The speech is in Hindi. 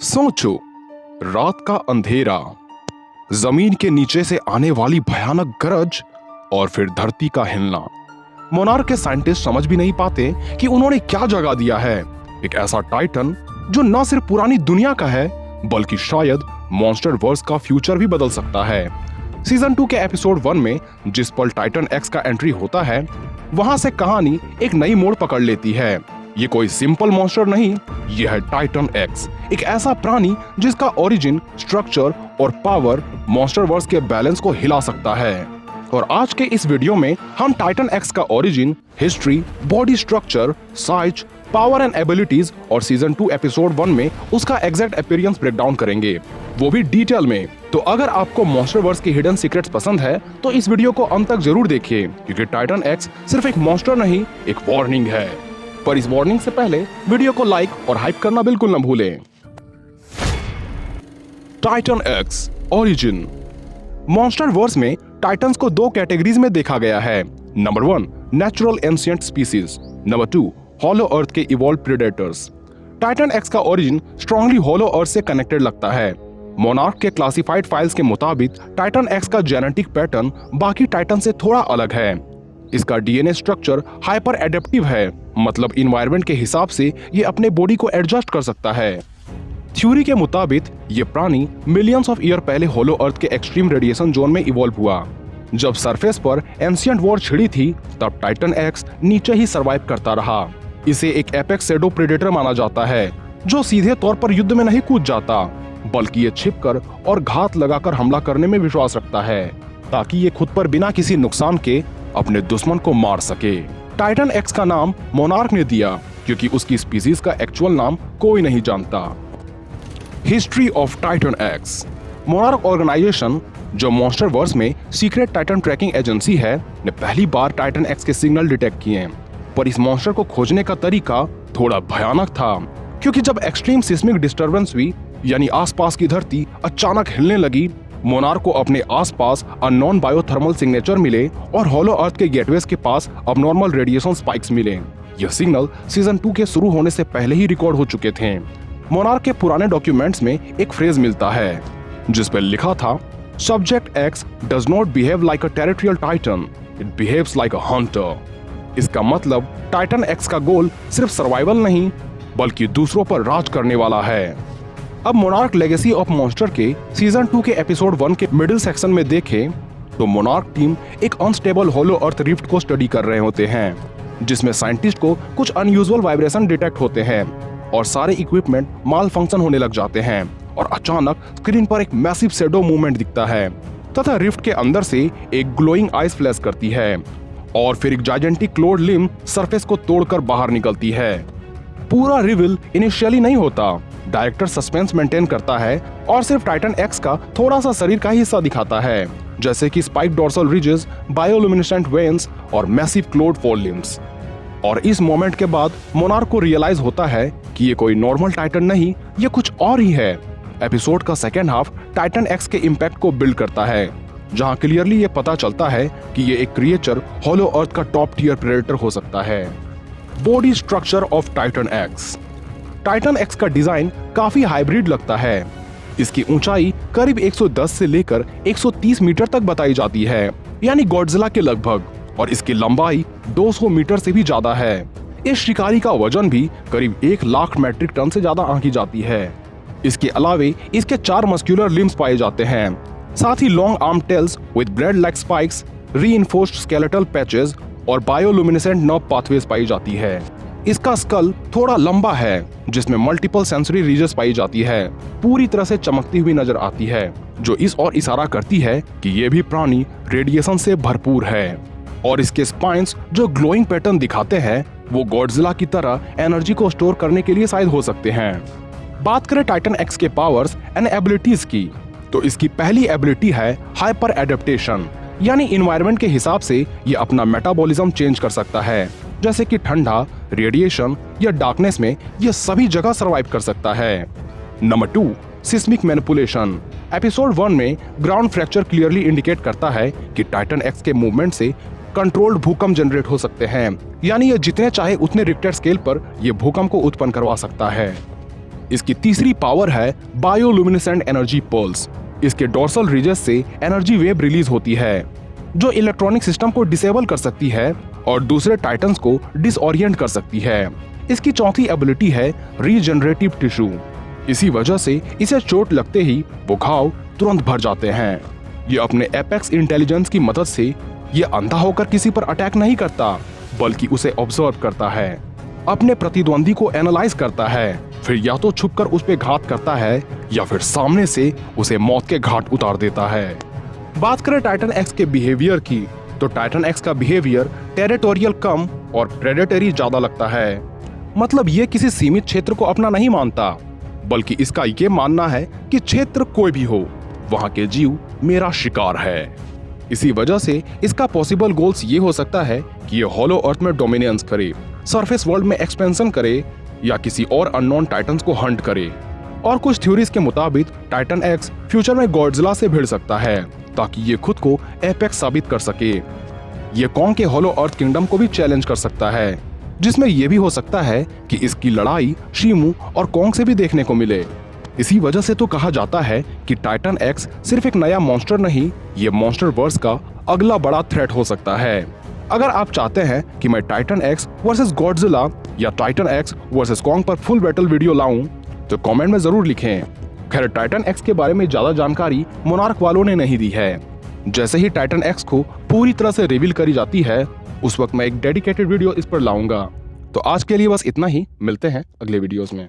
सोचो, रात का अंधेरा, जमीन के नीचे से आने वाली भयानक गरज और फिर धरती का हिलना। मोनार्क के साइंटिस्ट समझ भी नहीं पाते कि उन्होंने क्या जगा दिया है। एक ऐसा टाइटन जो न सिर्फ पुरानी दुनिया का है बल्कि शायद मॉन्स्टर वर्स का फ्यूचर भी बदल सकता है। सीजन 2 के एपिसोड 1 में जिस पल टाइटन एक्स का एंट्री होता है, वहां से कहानी एक नई मोड़ पकड़ लेती है। ये कोई सिंपल मॉन्स्टर नहीं, ये है टाइटन एक्स, एक ऐसा प्राणी जिसका ओरिजिन, स्ट्रक्चर और पावर मॉन्स्टर वर्स के बैलेंस को हिला सकता है। और आज के इस वीडियो में हम टाइटन एक्स का origin, history, body structure, size, power and abilities और सीजन 2 एपिसोड 1 में उसका एग्जैक्ट अपीयरेंस ब्रेक डाउन करेंगे, वो भी डिटेल में। तो अगर आपको मॉन्स्टर वर्स की हिडन सीक्रेट्स पसंद है तो इस वीडियो को अंत तक जरूर देखिए, क्योंकि टाइटन एक्स सिर्फ एक मॉन्स्टर नहीं, एक वार्निंग है। पर इस वार्निंग से पहले वीडियो को लाइक और हाइप करना बिल्कुल न भूलें। Titan X origin. Monster verse में टाइटन्स को दो कैटेगरीज में देखा गया है। Number 1 natural ancient species, number 2 hollow earth के इवॉल्व प्रेडेटर्स। टाइटन एक्स का ओरिजिन स्ट्रांगली हॉलो अर्थ से कनेक्टेड लगता है। मोनार्क के क्लासिफाइड फाइल्स के मुताबिक टाइटन एक्स का जेनेटिक पैटर्न बाकी टाइटन से थोड़ा अलग है। इसका डीएनए स्ट्रक्चर हाइपर एडेप्टिव है, मतलब इन्वायरमेंट के हिसाब से ये अपने बॉडी को एडजस्ट कर सकता है। थ्योरी के मुताबिक ये प्राणी मिलियंस ऑफ ईयर पहले हॉलो अर्थ के एक्सट्रीम रेडिएशन जोन में इवॉल्व हुआ। जब सरफेस पर एंशिएंट वॉर छिड़ी थी, तब टाइटन एक्स नीचे ही सर्वाइव करता रहा। इसे एक एपेक्स शैडो प्रेडेटर माना जाता है, जो सीधे तौर पर युद्ध में नहीं कूद जाता, बल्कि ये छिपकर और घात लगाकर हमला करने में विश्वास रखता है, ताकि ये खुद पर बिना किसी नुकसान के अपने दुश्मन को मार सके। टाइटन एक्स का नाम मोनार्क ने दिया क्योंकि उसकी स्पीसीज का एक्चुअल नाम कोई नहीं जानता। History of Titan X. Monarch organization, जो मॉन्स्टर वर्स में सीक्रेट टाइटन ट्रैकिंग एजेंसी है, ने पहली बार टाइटन एक्स के सिग्नल डिटेक्ट किए। पर इस मॉन्स्टर को खोजने का तरीका थोड़ा भयानक था, क्योंकि जब एक्सट्रीम सिस्मिक डिस्टर्बेंस हुई, यानी आसपास की धरती अचानक हिलने लगी, मोनार्क को अपने आसपास अननोन बायोथर्मल सिग्नेचर मिले और हॉलो अर्थ के गेटवेज के पास अबनॉर्मल रेडिएशन स्पाइक्स मिले। यह सिग्नल सीजन 2 के शुरू होने से पहले ही रिकॉर्ड हो चुके थे। मोनार्क के पुराने डॉक्यूमेंट्स में एक फ्रेज मिलता है जिस पर लिखा था, subject x does not behave like a territorial Titan, it behaves like a Hunter. इसका मतलब टाइटन एक्स का गोल सिर्फ सर्वाइवल नहीं, बल्कि दूसरों पर राज करने वाला है। अब मोनार्क लेगेसी ऑफ मॉन्स्टर के सीजन 2 के एपिसोड 1 के मिडिल सेक्शन में देखें तो मोनार्क टीम एक अनस्टेबल हॉलो अर्थ रिफ्ट को स्टडी कर रहे होते हैं, जिसमें साइंटिस्ट को कुछ अनयूजुअल वाइब्रेशन डिटेक्ट होते हैं और सारे इक्विपमेंट माल फंक्शन होने लग जाते हैं। और अचानक स्क्रीन पर एक मैसिव शैडो मूवमेंट दिखता है तथा रिफ्ट के अंदर से एक ग्लोइंग आइस फ्लैश करती है और फिर एक जायजेंटिक क्लोड लिम्ब सरफेस को तोड़कर बाहर निकलती है। पूरा रिवील इनिशियली नहीं होता, डायरेक्टर सस्पेंस मेंटेन करता है और सिर्फ टाइटन एक्स का थोड़ा सा शरीर का हिस्सा दिखाता है, जैसे कि स्पाइक डोर्सल रिजेस, बायोलुमिनेसेंट वेन्स और मैसिव क्लोड फॉल लिम्ब्स। और इस मोमेंट के बाद मोनार्क को रियलाइज होता है कि ये कोई नॉर्मल टाइटन नहीं, ये कुछ और ही है। एपिसोड का सेकेंड हाफ टाइटन एक्स के इम्पैक्ट को बिल्ड करता है, जहां क्लियरली ये पता चलता है कि ये एक क्रिएचर हॉलो अर्थ का टॉप टियर प्रेडेटर हो सकता है। Body structure of Titan x. Titan X का डिजाइन काफी हाइब्रिड लगता है। इसकी ऊंचाई करीब 110 से लेकर 130 मीटर तक बताई जाती है, यानी गॉडजिला के लगभग, और इसकी लंबाई 200 मीटर से भी ज्यादा है। इस शिकारी का वजन भी करीब 1 लाख मेट्रिक टन से ज्यादा आंकी जाती है। इसके अलावे इसके 4 मस्कुलर लिम्ब्स पाए जाते हैं, साथ ही long arm tails with blade like spikes, reinforced skeletal patches और बायोलुमिनेसेंट नर्व पाथवेज पाई जाती है। इसका स्कल थोड़ा लंबा है, जिसमें मल्टीपल सेंसरी रीजस पाई जाती है, पूरी तरह से चमकती हुई नजर आती है, जो इस ओर इशारा करती है कि ये भी प्राणी रेडिएशन से भरपूर है। और इसके स्पाइन्स जो ग्लोइंग पैटर्न दिखाते हैं, वो गॉडजिला की तरह एनर्जी को स्टोर करने के लिए शायद हो सकते हैं। बात करें टाइटन एक्स के पावर्स एंड एबिलिटीज की, तो इसकी पहली एबिलिटी है हाइपर एडेप्टेशन, यानी इन्वायरमेंट के हिसाब से ये अपना मेटाबॉलिज्म चेंज कर सकता है, जैसे कि ठंडा, रेडिएशन या डार्कनेस में ये सभी जगह सर्वाइव कर सकता है। Number 2 seismic manipulation. एपिसोड 1 में ग्राउंड फ्रैक्चर क्लियरली इंडिकेट करता है कि टाइटन एक्स के मूवमेंट से कंट्रोल्ड भूकंप जनरेट हो सकते हैं, यानी ये जितने चाहे उतने रिक्टर स्केल पर ये भूकंप को उत्पन्न करवा सकता है। इसकी तीसरी पावर है बायोलुमिनेसेंट एनर्जी पल्स। इसके डोर्सल रिजेस से एनर्जी वेव रिलीज होती है जो इलेक्ट्रॉनिक सिस्टम को डिसेबल कर सकती है और दूसरे टाइटन्स को डिसओरिएंट कर सकती है। इसकी चौथी एबिलिटी है रीजनरेटिव टिश्यू। इसी वजह से इसे चोट लगते ही वो घाव तुरंत भर जाते हैं। ये अपने एपेक्स इंटेलिजेंस की मदद से ये अंधा होकर किसी पर अटैक नहीं करता, बल्कि उसे ऑब्जर्व करता है, अपने प्रतिद्वंदी को एनालाइज करता है, फिर या तो छुपकर उस पे घात करता है या फिर सामने से उसे मौत के घाट उतार देता है। बात करें टाइटन एक्स के बिहेवियर की, तो टाइटन एक्स का बिहेवियर टेरिटोरियल कम और प्रेडेटरी ज्यादा लगता है। मतलब ये किसी सीमित क्षेत्र को अपना नहीं मानता, बल्कि इसका ये मानना है कि क्षेत्र कोई भी हो, वहां के जीव मेरा शिकार है। इसी वजह से इसका पॉसिबल गोल्स ये हो सकता है कि ये हॉलो अर्थ में डोमिनेंस करे, सरफेस वर्ल्ड में एक्सपेंशन करे या किसी और अननोन टाइटन्स को हंट करे। और कुछ थ्योरीज के मुताबिक टाइटन एक्स फ्यूचर में गॉडजिला से भिड़ सकता है ताकि ये खुद को एपेक्स साबित कर सके। ये कॉन्ग के हॉलो अर्थ किंगडम को भी चैलेंज कर सकता है, जिसमें यह भी हो सकता है कि इसकी लड़ाई शीमू और कॉन्ग से भी देखने को मिले। इसी वजह से तो कहा जाता है कि टाइटन एक्स सिर्फ एक नया मॉन्स्टर नहीं, ये मॉन्स्टर वर्स का अगला बड़ा थ्रेट हो सकता है। अगर आप चाहते हैं कि मैं टाइटन एक्स वर्सेस गॉडजिला या टाइटन एक्स वर्सेस कॉन्ग पर फुल बैटल वीडियो लाऊं, तो कमेंट में जरूर लिखें। खैर, टाइटन एक्स के बारे में ज्यादा जानकारी मोनार्क वालों ने नहीं दी है। जैसे ही टाइटन एक्स को पूरी तरह से रिवील करी जाती है, उस वक्त मैं एक डेडिकेटेड वीडियो इस पर लाऊंगा। तो आज के लिए बस इतना ही, मिलते हैं अगले वीडियोस में।